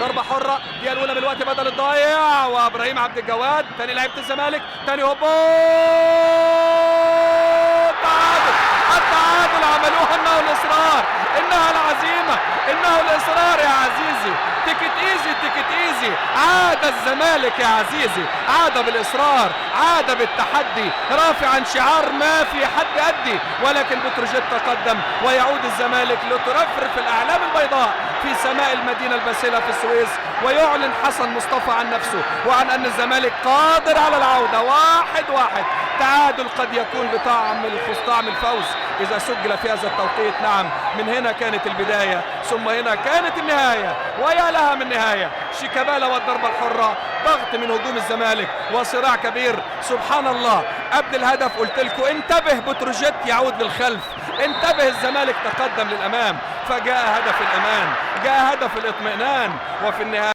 ضربة حرة الدقيقة الأولى من الوقت بدل الضايع، وإبراهيم عبد الجواد تاني لعيبة الزمالك، تاني هوبا التعادل عملوها. إنه الإصرار، إنها العزيمة، إنه الإصرار يا عزيزي. تيكت ايزي تيكت ايزي. عاد الزمالك يا عزيزي، عاد بالإصرار، عاد بالتحدي، رافعا شعار ما في حد أدي، ولكن بتروجيت تقدم ويعود الزمالك لترفرف الأعلام البيضاء في سماء المدينة الباسلة في السويس، ويعلن حسن مصطفى عن نفسه وعن أن الزمالك قادر على العودة. 1-1. تعادل قد يكون بطعم الفوز إذا سجل في هذا التوقيت. نعم، من هنا كانت البداية ثم هنا كانت النهاية، ويا لها من نهاية. شيكابالا والضربة الحرة، ضغط من هجوم الزمالك وصراع كبير. سبحان الله، قبل الهدف قلت لكم انتبه بتروجيت يعود للخلف، انتبه الزمالك تقدم للأمام، فجاء هدف الأمان، جاء هدف الاطمئنان، وفي النهاية